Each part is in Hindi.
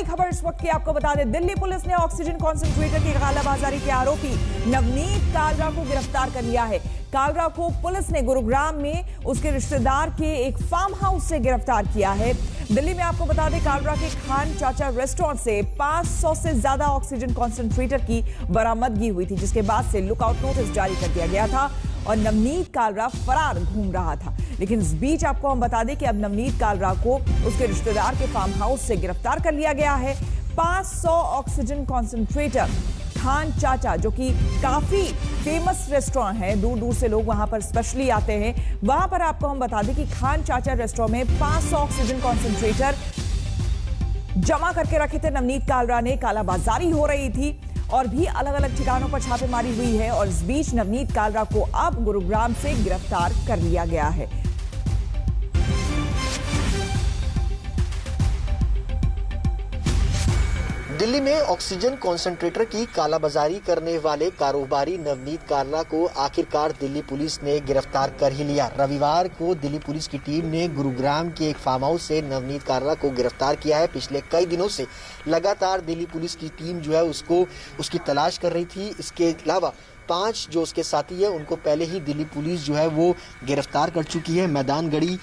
बड़ी खबर इस वक्त की आपको बता दें, दिल्ली पुलिस ने ऑक्सीजन कॉन्सेंट्रेटर की कालाबाजारी के आरोपी नवनीत कालरा को गिरफ्तार कर लिया है। कालरा को पुलिस ने गुरुग्राम में उसके रिश्तेदार के एक फार्म हाउस से गिरफ्तार किया है। दिल्ली में आपको बता दें, कालरा के खान चाचा रेस्टोरेंट से 500 से ज्यादा ऑक्सीजन कॉन्सेंट्रेटर की बरामदगी हुई थी, जिसके बाद से लुकआउट नोटिस जारी कर दिया गया था और नवनीत कालरा फरार घूम रहा था। लेकिन इस बीच आपको हम बता दें कि अब नवनीत कालरा को उसके रिश्तेदार के फार्म हाउस से गिरफ्तार कर लिया गया है। 500 ऑक्सीजन कॉन्सेंट्रेटर खान चाचा, जो कि काफी फेमस रेस्टोरेंट है, दूर दूर से लोग वहां पर स्पेशली आते हैं। वहां पर आपको हम बता दें कि खान चाचा रेस्टोरेंट में 500 ऑक्सीजन कॉन्सेंट्रेटर जमा करके रखे थे नवनीत कालरा ने। कालाबाजारी हो रही थी और भी अलग अलग ठिकानों पर छापेमारी हुई है और इस बीच नवनीत कालरा को अब गुरुग्राम से गिरफ्तार कर लिया गया है। दिल्ली में ऑक्सीजन कॉन्सेंट्रेटर की कालाबाजारी करने वाले कारोबारी नवनीत कालरा को आखिरकार दिल्ली पुलिस ने गिरफ्तार कर ही लिया। रविवार को दिल्ली पुलिस की टीम ने गुरुग्राम के एक फार्म हाउस से नवनीत कालरा को गिरफ्तार किया है। पिछले कई दिनों से लगातार दिल्ली पुलिस की टीम जो है उसकी तलाश कर रही थी। इसके अलावा 5 जो उसके साथी है उनको पहले ही दिल्ली पुलिस जो है वो गिरफ्तार कर चुकी है। मैदानगढ़ी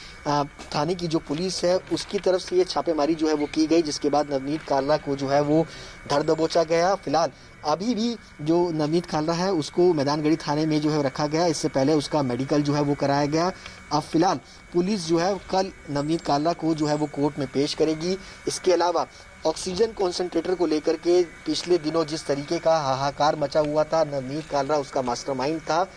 थाने की जो पुलिस है उसकी तरफ से ये छापेमारी जो है वो की गई, जिसके बाद नवनीत कालरा को जो है वो धर दबोचा गया। फिलहाल अभी भी जो नवनीत कालरा है उसको मैदानगढ़ी थाने में जो है रखा गया। इससे पहले उसका मेडिकल जो है वो कराया गया। अब फिलहाल पुलिस जो है कल नवनीत कालरा को जो है वो कोर्ट में पेश करेगी। इसके अलावा ऑक्सीजन कॉन्सेंट्रेटर को लेकर के पिछले दिनों जिस तरीके का हाहाकार मचा हुआ था, नवनीत कालरा उसका मास्टरमाइंड था।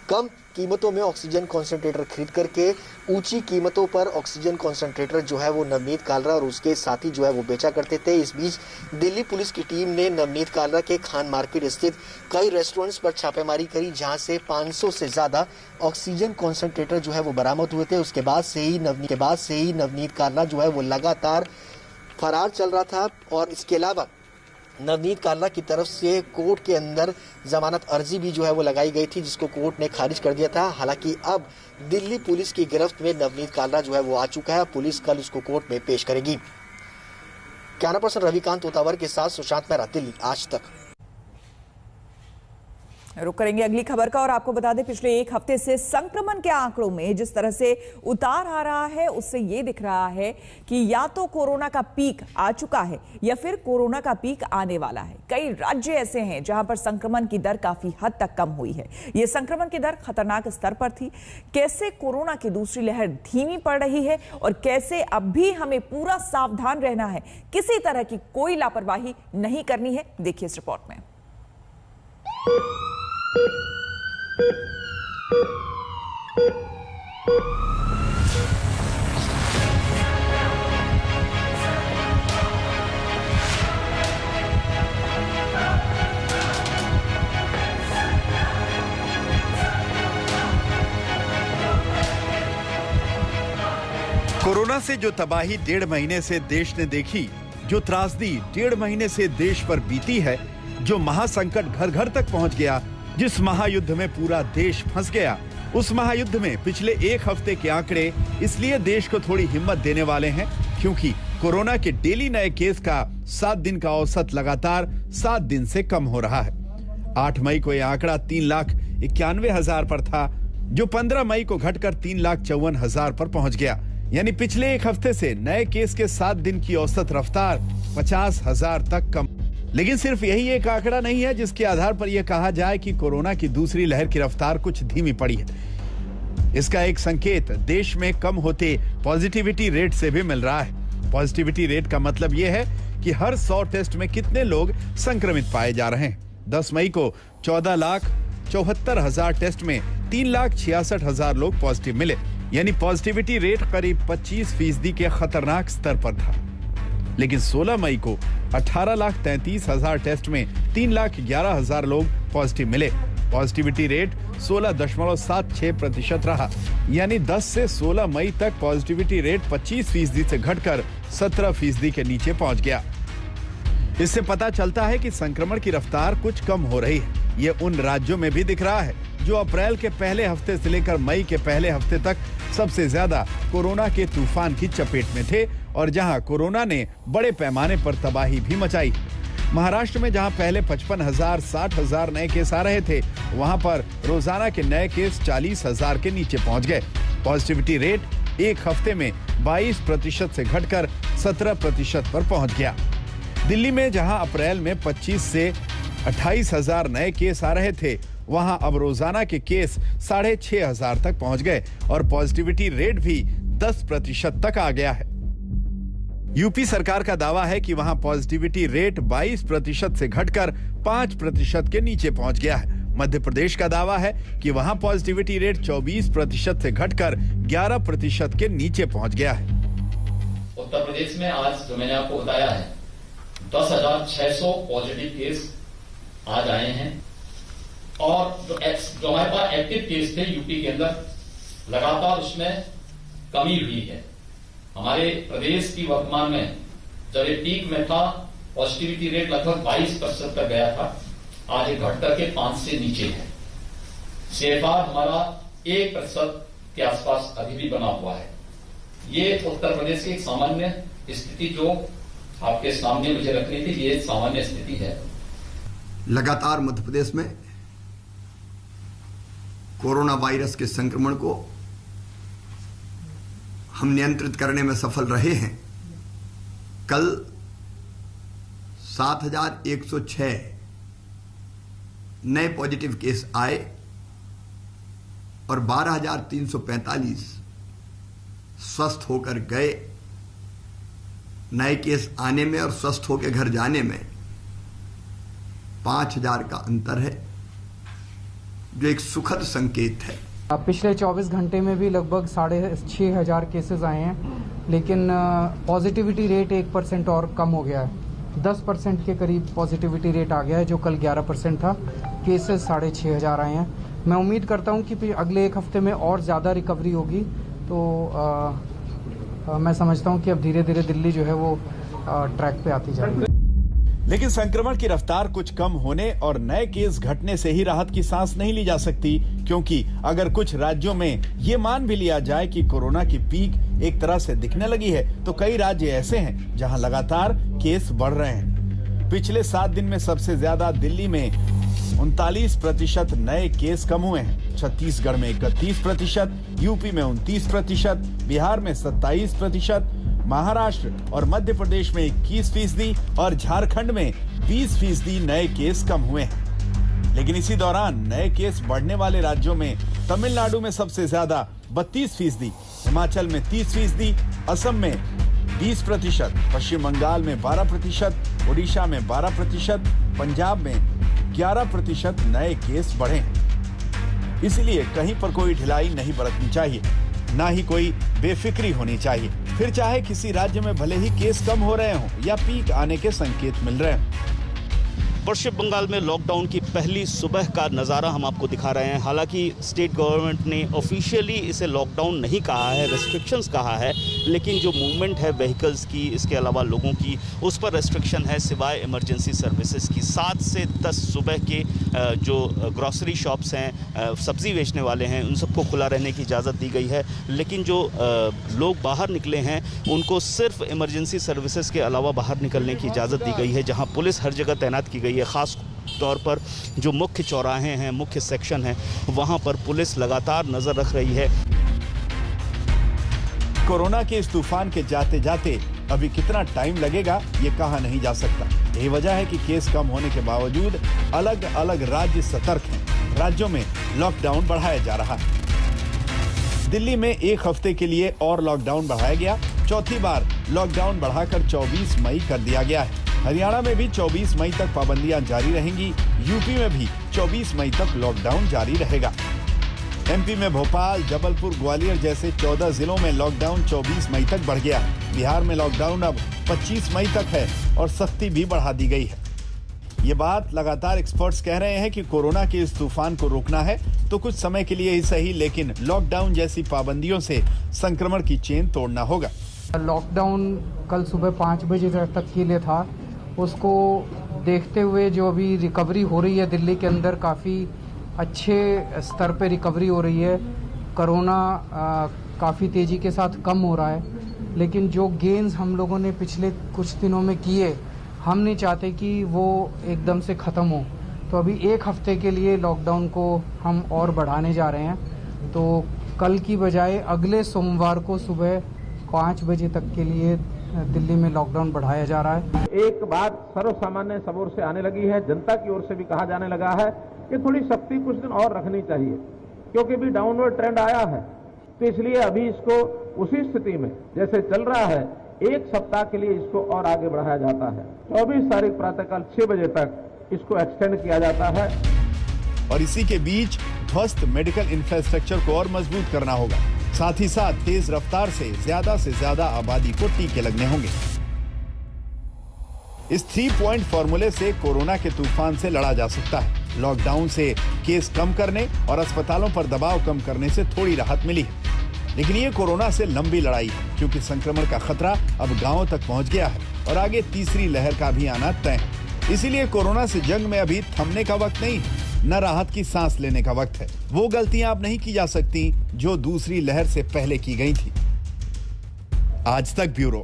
कम कीमतों में ऑक्सीजन कॉन्सेंट्रेटर खरीद करके ऊंची कीमतों पर ऑक्सीजन कॉन्सेंट्रेटर जो है वो नवनीत कालरा और उसके साथी जो है वो बेचा करते थे। इस बीच दिल्ली पुलिस की टीम ने नवनीत कालरा के खान मार्केट स्थित कई रेस्टोरेंट्स पर छापेमारी करी, जहां से 500 से ज्यादा ऑक्सीजन कॉन्सेंट्रेटर जो है वो बरामद हुए थे। उसके बाद से ही नवनीत कालरा जो है वो लगातार फरार चल रहा था और इसके अलावा नवनीत कालरा की तरफ से कोर्ट के अंदर जमानत अर्जी भी जो है वो लगाई गई थी, जिसको कोर्ट ने खारिज कर दिया था। हालांकि अब दिल्ली पुलिस की गिरफ्त में नवनीत कालरा जो है वो आ चुका है। पुलिस कल उसको कोर्ट में पेश करेगी। कैमरा पर्सन रविकांत तोतावर के साथ सुशांत मेहरा, दिल्ली आज तक। रुक करेंगे अगली खबर का और आपको बता दें, पिछले एक हफ्ते से संक्रमण के आंकड़ों में जिस तरह से उतार आ रहा है, उससे यह दिख रहा है कि या तो कोरोना का पीक आ चुका है या फिर कोरोना का पीक आने वाला है। कई राज्य ऐसे हैं जहां पर संक्रमण की दर काफी हद तक कम हुई है। यह संक्रमण की दर खतरनाक स्तर पर थी। कैसे कोरोना की दूसरी लहर धीमी पड़ रही है और कैसे अब भी हमें पूरा सावधान रहना है, किसी तरह की कोई लापरवाही नहीं करनी है, देखिए इस रिपोर्ट में। कोरोना से जो तबाही 1.5 महीने से देश ने देखी, जो त्रासदी 1.5 महीने से देश पर बीती है, जो महासंकट घर घर तक पहुंच गया, जिस महायुद्ध में पूरा देश फंस गया, उस महायुद्ध में पिछले एक हफ्ते के आंकड़े इसलिए देश को थोड़ी हिम्मत देने वाले हैं, क्योंकि कोरोना के डेली नए केस का 7 दिन का औसत लगातार 7 दिन से कम हो रहा है। 8 मई को यह आंकड़ा 3,91,000 पर था, जो 15 मई को घटकर 3,54,000 पर पहुंच गया। यानी पिछले एक हफ्ते से नए केस के 7 दिन की औसत रफ्तार 50,000 तक कम। लेकिन सिर्फ यही एक आंकड़ा नहीं है जिसके आधार पर यह कहा जाए कि कोरोना की दूसरी लहर की रफ्तार कुछ धीमी पड़ी है। इसका एक संकेत देश में कम होते पॉजिटिविटी रेट से भी मिल रहा है। पॉजिटिविटी रेट का मतलब यह है कि हर 100 टेस्ट में कितने लोग संक्रमित पाए जा रहे हैं। 10 मई को 14,74,000 टेस्ट में 3,66,000 लोग पॉजिटिव मिले, यानी पॉजिटिविटी रेट करीब 25% के खतरनाक स्तर पर था। लेकिन 16 मई को 18,33,000 टेस्ट में 3,11,000 लोग पॉजिटिव मिले। पॉजिटिविटी रेट 16.76% रहा, यानी 10 से 16 मई तक पॉजिटिविटी रेट 25% से घटकर 17% के नीचे पहुंच गया। इससे पता चलता है कि संक्रमण की रफ्तार कुछ कम हो रही है। ये उन राज्यों में भी दिख रहा है जो अप्रैल के पहले हफ्ते से लेकर मई के पहले हफ्ते तक सबसे ज्यादा कोरोना के तूफान की चपेट में थे और जहां कोरोना ने बड़े पैमाने पर तबाही भी मचाई। महाराष्ट्र में जहां पहले 55,000 60,000 नए केस आ रहे थे, वहां पर रोजाना के नए केस 40,000 के नीचे पहुंच गए। पॉजिटिविटी रेट एक हफ्ते में 22% से घटकर 17% पर पहुंच गया। दिल्ली में जहां अप्रैल में 25 से 28,000 नए केस आ रहे थे, वहां अब रोजाना के केस 6,500 तक पहुंच गए और पॉजिटिविटी रेट भी 10% तक आ गया है। यूपी सरकार का दावा है कि वहां पॉजिटिविटी रेट 22% से घटकर 5% के नीचे पहुंच गया है। मध्य प्रदेश का दावा है कि वहां पॉजिटिविटी रेट 24% से घटकर 11% के नीचे पहुंच गया है। उत्तर प्रदेश में आज जो मैंने आपको बताया है 10,600 पॉजिटिव केस आज आए हैं और जो हमारे पास एक्टिव केस थे यूपी के अंदर लगातार उसमें कमी हुई है। हमारे प्रदेश की वर्तमान में जब ये पीक में था पॉजिटिविटी रेट लगभग 22% तक गया था, आज घट करके 5 से नीचे है। CFR हमारा 1% के आसपास अभी भी बना हुआ है। ये उत्तर प्रदेश की एक सामान्य स्थिति जो आपके सामने मुझे रखनी थी, ये सामान्य स्थिति है। लगातार मध्य प्रदेश में कोरोना वायरस के संक्रमण को हम नियंत्रित करने में सफल रहे हैं। कल 7,106 नए पॉजिटिव केस आए और 12,345 स्वस्थ होकर गए। नए केस आने में और स्वस्थ होकर घर जाने में 5,000 का अंतर है, जो एक सुखद संकेत है। पिछले 24 घंटे में भी लगभग 6,500 केसेस आए हैं, लेकिन पॉजिटिविटी रेट 1% और कम हो गया है। 10% के करीब पॉजिटिविटी रेट आ गया है, जो कल 11% था। केसेस 6,500 आए हैं। मैं उम्मीद करता हूं कि अगले एक हफ्ते में और ज़्यादा रिकवरी होगी, तो मैं समझता हूं कि अब धीरे धीरे दिल्ली जो है वो ट्रैक पे आती जाएगी। लेकिन संक्रमण की रफ्तार कुछ कम होने और नए केस घटने से ही राहत की सांस नहीं ली जा सकती, क्योंकि अगर कुछ राज्यों में ये मान भी लिया जाए कि कोरोना की पीक एक तरह से दिखने लगी है, तो कई राज्य ऐसे हैं जहां लगातार केस बढ़ रहे हैं। पिछले 7 दिन में सबसे ज्यादा दिल्ली में 39% नए केस कम हुए हैं। छत्तीसगढ़ में 31%, यूपी में 29%, बिहार में 27%, महाराष्ट्र और मध्य प्रदेश में 21% और झारखंड में 20% नए केस कम हुए हैं। लेकिन इसी दौरान नए केस बढ़ने वाले राज्यों में तमिलनाडु में सबसे ज्यादा 32%, हिमाचल में 30%, असम में 20%, पश्चिम बंगाल में 12%, ओडिशा में 12%, पंजाब में 11% नए केस बढ़े हैं। इसलिए कहीं पर कोई ढिलाई नहीं बरतनी चाहिए, ना ही कोई बेफिक्री होनी चाहिए। फिर चाहे किसी राज्य में भले ही केस कम हो रहे हों या पीक आने के संकेत मिल रहे हों। पश्चिम बंगाल में लॉकडाउन की पहली सुबह का नज़ारा हम आपको दिखा रहे हैं। हालांकि स्टेट गवर्नमेंट ने ऑफिशियली इसे लॉकडाउन नहीं कहा है, रेस्ट्रिक्शंस कहा है, लेकिन जो मूवमेंट है व्हीकल्स की, इसके अलावा लोगों की, उस पर रेस्ट्रिक्शन है सिवाय इमरजेंसी सर्विसेज की। 7 से 10 सुबह के जो ग्रॉसरी शॉप्स हैं, सब्जी बेचने वाले हैं, उन सबको खुला रहने की इजाज़त दी गई है। लेकिन जो लोग बाहर निकले हैं उनको सिर्फ इमरजेंसी सर्विसेज के अलावा बाहर निकलने की इजाज़त दी गई है, जहाँ पुलिस हर जगह तैनात की गई है। खास तौर पर जो मुख्य चौराहे हैं, मुख्य सेक्शन है, वहां पर पुलिस लगातार नजर रख रही है। कोरोना के इस तूफान के जाते जाते अभी कितना टाइम लगेगा ये कहा नहीं जा सकता। यही वजह है कि केस कम होने के बावजूद अलग अलग राज्य सतर्क हैं। राज्यों में लॉकडाउन बढ़ाया जा रहा है। दिल्ली में एक हफ्ते के लिए और लॉकडाउन बढ़ाया गया। चौथी बार लॉकडाउन बढ़ाकर 24 मई कर दिया गया है। हरियाणा में भी 24 मई तक पाबंदियां जारी रहेंगी। यूपी में भी 24 मई तक लॉकडाउन जारी रहेगा। एमपी में भोपाल, जबलपुर, ग्वालियर जैसे 14 जिलों में लॉकडाउन 24 मई तक बढ़ गया है। बिहार में लॉकडाउन अब 25 मई तक है और सख्ती भी बढ़ा दी गई है। ये बात लगातार एक्सपर्ट्स कह रहे हैं कि कोरोना के इस तूफान को रोकना है तो कुछ समय के लिए ही सही, लेकिन लॉकडाउन जैसी पाबंदियों से संक्रमण की चेन तोड़ना होगा। लॉकडाउन कल सुबह 5 बजे तक के लिए था। उसको देखते हुए जो अभी रिकवरी हो रही है दिल्ली के अंदर, काफ़ी अच्छे स्तर पे रिकवरी हो रही है। कोरोना काफ़ी तेज़ी के साथ कम हो रहा है, लेकिन जो गेन्स हम लोगों ने पिछले कुछ दिनों में किए, हम नहीं चाहते कि वो एकदम से ख़त्म हो। तो अभी 1 हफ्ते के लिए लॉकडाउन को हम और बढ़ाने जा रहे हैं। तो कल की बजाय अगले सोमवार को सुबह 5 बजे तक के लिए दिल्ली में लॉकडाउन बढ़ाया जा रहा है। एक बात सर्वसामान्य सब ओर से आने लगी है, जनता की ओर से भी कहा जाने लगा है कि थोड़ी सख्ती कुछ दिन और रखनी चाहिए, क्योंकि भी डाउनवर्ड ट्रेंड आया है। तो इसलिए अभी इसको उसी स्थिति में जैसे चल रहा है 1 सप्ताह के लिए इसको और आगे बढ़ाया जाता है। 24 तारीख प्रातःकाल 6 बजे तक इसको एक्सटेंड किया जाता है। और इसी के बीच ध्वस्त मेडिकल इंफ्रास्ट्रक्चर को और मजबूत करना होगा। साथ ही साथ तेज रफ्तार से ज्यादा आबादी को टीके लगने होंगे। इस 3 पॉइंट फॉर्मूले से कोरोना के तूफान से लड़ा जा सकता है। लॉकडाउन से केस कम करने और अस्पतालों पर दबाव कम करने से थोड़ी राहत मिली है, लेकिन ये कोरोना से लंबी लड़ाई है, क्योंकि संक्रमण का खतरा अब गांवों तक पहुंच गया है और आगे तीसरी लहर का भी आना तय है। इसीलिए कोरोना से जंग में अभी थमने का वक्त नहीं है, न राहत की सांस लेने का वक्त है। वो गलतियां अब नहीं की जा सकती जो दूसरी लहर से पहले की गई थी। आज तक ब्यूरो।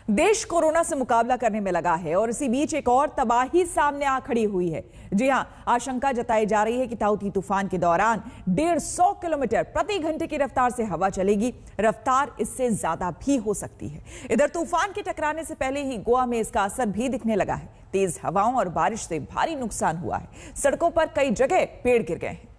देश कोरोना से मुकाबला करने में लगा है और इसी बीच एक और तबाही सामने आ खड़ी हुई है। जी हां, आशंका जताई जा रही है कि ताउती तूफान के दौरान 150 किलोमीटर प्रति घंटे की रफ्तार से हवा चलेगी। रफ्तार इससे ज्यादा भी हो सकती है। इधर तूफान के टकराने से पहले ही गोवा में इसका असर भी दिखने लगा है। तेज हवाओं और बारिश से भारी नुकसान हुआ है। सड़कों पर कई जगह पेड़ गिर गए हैं।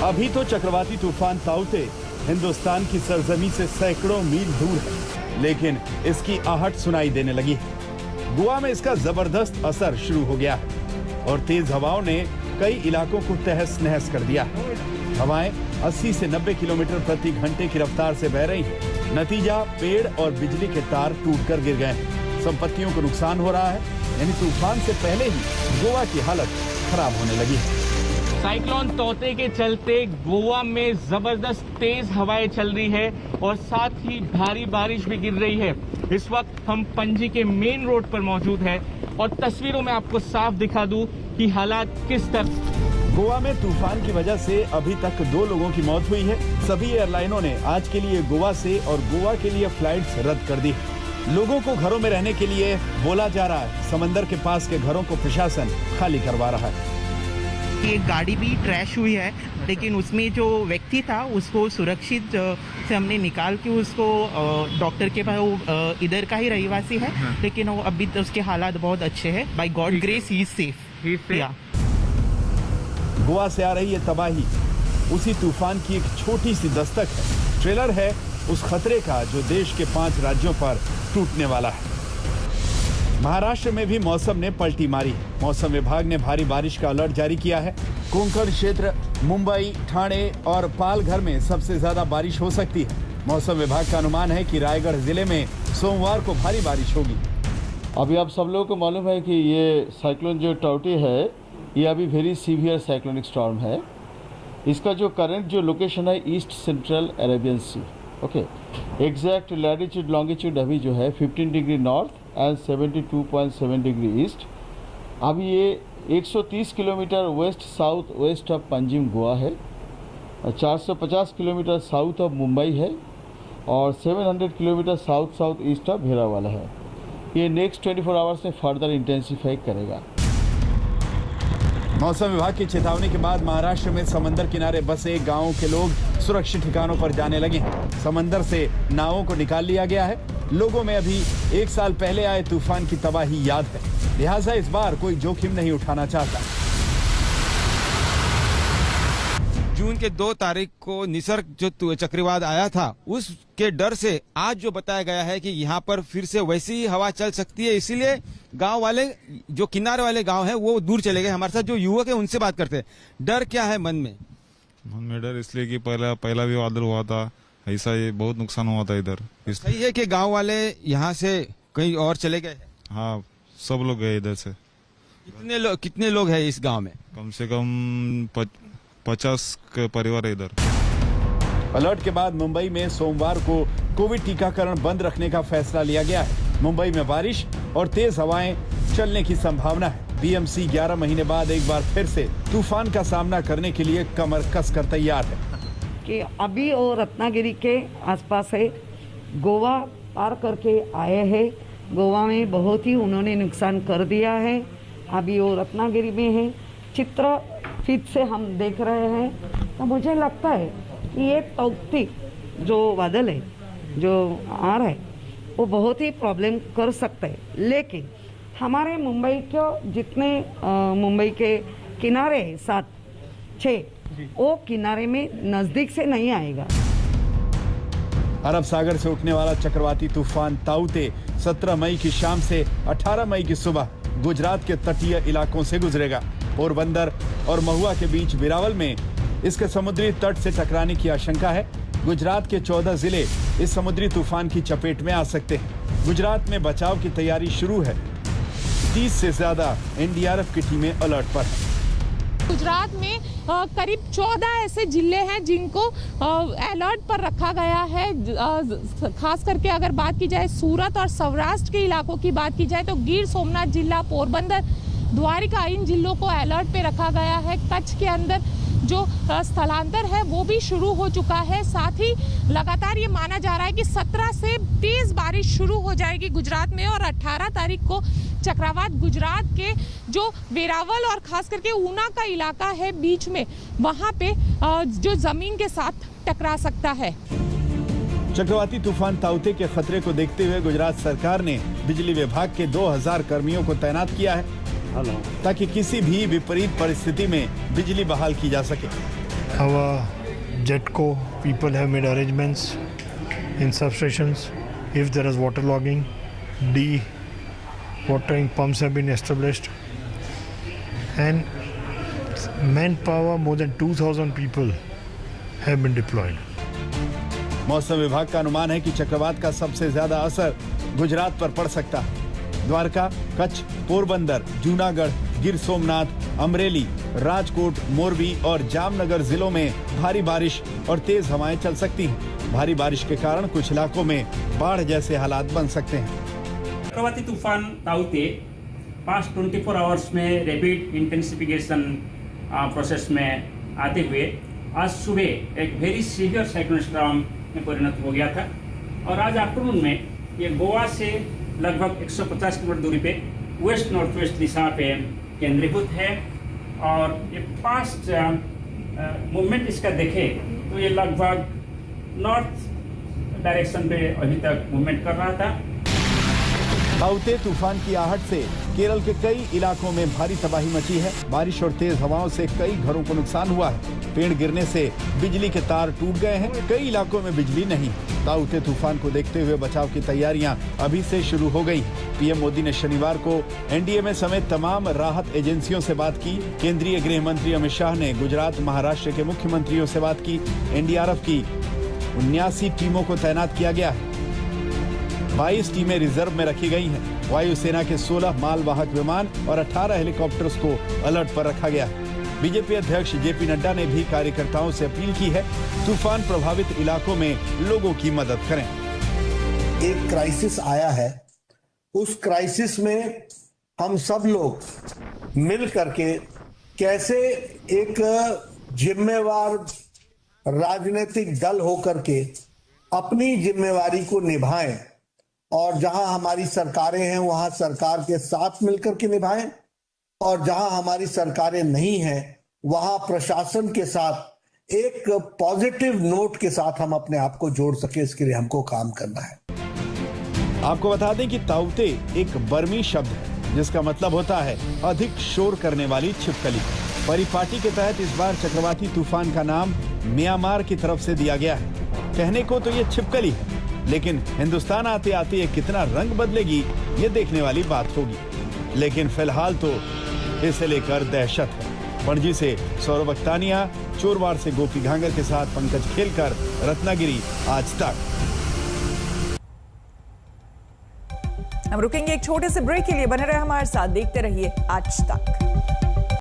अभी तो चक्रवाती तूफान ताउते हिंदुस्तान की सरजमी से सैकड़ों मील दूर है, लेकिन इसकी आहट सुनाई देने लगी है। गोवा में इसका जबरदस्त असर शुरू हो गया है और तेज हवाओं ने कई इलाकों को तहस नहस कर दिया। हवाएं 80 से 90 किलोमीटर प्रति घंटे की रफ्तार से बह रही हैं। नतीजा, पेड़ और बिजली के तार टूटकर गिर गए हैं। संपत्तियों को नुकसान हो रहा है, यानी तूफान से पहले ही गोवा की हालत खराब होने लगी है। साइक्लोन तौते के चलते गोवा में जबरदस्त तेज हवाएं चल रही है और साथ ही भारी बारिश भी गिर रही है। इस वक्त हम पणजी के मेन रोड पर मौजूद हैं और तस्वीरों में आपको साफ दिखा दूं कि हालात किस तरह। गोवा में तूफान की वजह से अभी तक 2 लोगों की मौत हुई है। सभी एयरलाइनों ने आज के लिए गोवा से और गोवा के लिए फ्लाइट्स रद्द कर दी। लोगों को घरों में रहने के लिए बोला जा रहा है। समंदर के पास के घरों को प्रशासन खाली करवा रहा है। एक गाड़ी भी क्रैश हुई है, लेकिन उसमें जो व्यक्ति था उसको सुरक्षित से हमने निकाल के उसको डॉक्टर के पास, वो इधर का ही रहवासी है, लेकिन वो अभी तो उसके हालात बहुत अच्छे हैं। By God grace he is safe. Goa से आ रही है तबाही उसी तूफान की एक छोटी सी दस्तक है। ट्रेलर है उस खतरे का जो देश के 5 राज्यों पर टूटने वाला है। महाराष्ट्र में भी मौसम ने पलटी मारी। मौसम विभाग ने भारी बारिश का अलर्ट जारी किया है। कोंकण क्षेत्र, मुंबई, ठाणे और पालघर में सबसे ज्यादा बारिश हो सकती है। मौसम विभाग का अनुमान है कि रायगढ़ जिले में सोमवार को भारी बारिश होगी। अभी आप सब लोगों को मालूम है कि ये साइक्लोन जो टाउते है, ये अभी वेरी सीवियर साइक्लोनिक स्टॉर्म है। इसका जो करंट जो लोकेशन है east central Arabian sea, okay. Exact latitude longitude अभी जो है 15 degree north and 72.7 degree east. अभी ये 130 kilometre west south west of Panjim Goa है, 450 किलोमीटर साउथ ऑफ मुंबई है और 700 kilometre south south east of Veraval है। ये नेक्स्ट 24 आवर्स में फर्दर इंटेंसिफाई करेगा। मौसम विभाग की चेतावनी के बाद महाराष्ट्र में समंदर किनारे बसे गांवों के लोग सुरक्षित ठिकानों पर जाने लगे हैं। समंदर से नावों को निकाल लिया गया है। लोगों में अभी 1 साल पहले आए तूफान की तबाही याद है, लिहाजा इस बार कोई जोखिम नहीं उठाना चाहता। जून के 2 तारीख को निसर्ग जो चक्रवात आया था, उसके डर से आज जो बताया गया है कि यहाँ पर फिर से वैसी ही हवा चल सकती है। इसीलिए गांव वाले, जो किनारे वाले गांव हैं, वो दूर चले गए। हमारे साथ जो युवक है उनसे बात करते हैं। डर क्या है मन में? मन में डर इसलिए कि पहला भी वादल हुआ था, ऐसा ये बहुत नुकसान हुआ था इधर। सही है कि गांव वाले यहाँ से कहीं और चले गए? हाँ, सब लोग गए इधर से। कितने लोग हैं इस गांव में? कम से कम 50 के परिवार है इधर। अलर्ट के बाद मुंबई में सोमवार को कोविड टीकाकरण बंद रखने का फैसला लिया गया है। मुंबई में बारिश और तेज हवाएं चलने की संभावना है। बीएमसी 11 महीने बाद एक बार फिर से तूफान का सामना करने के लिए कमर कसकर तैयार है। कि अभी और रत्नागिरी के आसपास है, गोवा पार करके आए हैं। गोवा में बहुत ही उन्होंने नुकसान कर दिया है। अभी वो रत्नागिरी में है। चित्र फिर से हम देख रहे हैं तो मुझे लगता है कि ये तौक्ती जो बादल है जो आ रहा है वो बहुत ही प्रॉब्लम कर सकता है। लेकिन हमारे मुंबई के जितने मुंबई के किनारे हैं 7-6 वो किनारे में नज़दीक से नहीं आएगा। अरब सागर से उठने वाला चक्रवाती तूफान ताउते 17 मई की शाम से 18 मई की सुबह गुजरात के तटीय इलाकों से गुजरेगा। पोरबंदर और महुआ के बीच वेरावल में इसके समुद्री तट से टकराने की आशंका है। गुजरात के 14 जिले इस समुद्री तूफान की चपेट में आ सकते हैं। गुजरात में बचाव की तैयारी शुरू है। 30 से ज्यादा एनडीआरएफ की टीमें अलर्ट पर हैं। गुजरात में करीब 14 ऐसे जिले हैं जिनको अलर्ट पर रखा गया है। खास करके अगर बात की जाए सूरत और सौराष्ट्र के इलाकों की बात की जाए तो गिर सोमनाथ जिला, पोरबंदर, द्वारिका इन जिलों को अलर्ट पे रखा गया है। कच्छ के अंदर जो स्थलांतर है वो भी शुरू हो चुका है। साथ ही लगातार ये माना जा रहा है कि 17 से तेज बारिश शुरू हो जाएगी गुजरात में और 18 तारीख को चक्रवात गुजरात के जो वेरावल और खास करके ऊना का इलाका है बीच में वहां पे जो जमीन के साथ टकरा सकता है। चक्रवाती तूफान ताउते के खतरे को देखते हुए गुजरात सरकार ने बिजली विभाग के 2000 कर्मियों को तैनात किया है ताकि किसी भी विपरीत परिस्थिति में बिजली बहाल की जा सके। Our JETCO people have made arrangements in substations. If there is waterlogging, watering pumps have been established, and manpower more than 2,000 people have been deployed. मौसम विभाग का अनुमान है कि चक्रवात का सबसे ज्यादा असर गुजरात पर पड़ सकता है। द्वारका, कच्छ, पोरबंदर, जूनागढ़, गिर सोमनाथ, अमरेली, राजकोट, मोरबी और जामनगर जिलों में भारी बारिश और तेज हवाएं चल सकती हैं। भारी बारिश के कारण कुछ इलाकों में बाढ़ जैसे हालात बन सकते हैं। चक्रवाती तूफान ताउते पास्ट 24 आवर्स में रैपिड इंटेंसिफिकेशन प्रोसेस में आते हुए आज सुबह एक वेरी सीवियर साइक्लोनिक स्टॉर्म में परिणत हो गया था और आज आफ्टरनून में ये गोवा से लगभग 150 किलोमीटर दूरी पे वेस्ट नॉर्थ वेस्ट दिशा पे केंद्रीभूत है और ये पास्ट मूवमेंट इसका देखें तो ये लगभग नॉर्थ डायरेक्शन पे अभी तक मूवमेंट कर रहा था। ताउते तूफान की आहट से केरल के कई इलाकों में भारी तबाही मची है। बारिश और तेज हवाओं से कई घरों को नुकसान हुआ है। पेड़ गिरने से बिजली के तार टूट गए हैं। कई इलाकों में बिजली नहीं। ताउते तूफान को देखते हुए बचाव की तैयारियां अभी से शुरू हो गई। पीएम मोदी ने शनिवार को एनडीएमए समेत तमाम राहत एजेंसियों से बात की। केंद्रीय गृह मंत्री अमित शाह ने गुजरात, महाराष्ट्र के मुख्यमंत्रियों से बात की। एनडीआरएफ की 79 टीमों को तैनात किया गया है। 22 टीमें रिजर्व में रखी गई हैं। वायुसेना के 16 मालवाहक विमान और 18 हेलीकॉप्टर्स को अलर्ट पर रखा गया है। बीजेपी अध्यक्ष जेपी नड्डा ने भी कार्यकर्ताओं से अपील की है तूफान प्रभावित इलाकों में लोगों की मदद करें। एक क्राइसिस आया है, उस क्राइसिस में हम सब लोग मिल करके कैसे एक जिम्मेवार राजनीतिक दल होकर के अपनी जिम्मेवारी को निभाएं और जहां हमारी सरकारें हैं वहां सरकार के साथ मिलकर के निभाएं और जहां हमारी सरकारें नहीं हैं वहां प्रशासन के साथ एक पॉजिटिव नोट के साथ हम अपने आप को जोड़ सके, इसके लिए हमको काम करना है। आपको बता दें कि ताउते एक बर्मी शब्द है जिसका मतलब होता है अधिक शोर करने वाली छिपकली। परिपाटी के तहत इस बार चक्रवाती तूफान का नाम म्यांमार की तरफ से दिया गया है। कहने को तो ये छिपकली है, लेकिन हिंदुस्तान आते आते ये कितना रंग बदलेगी ये देखने वाली बात होगी। लेकिन फिलहाल तो इसे लेकर दहशत है। पणजी से सौरभ अख्तानिया, चोरवाड़ से गोपी घांगर के साथ पंकज खेलकर, रत्नागिरी, आज तक। हम रुकेंगे एक छोटे से ब्रेक के लिए, बने रहे हमारे साथ, देखते रहिए आज तक।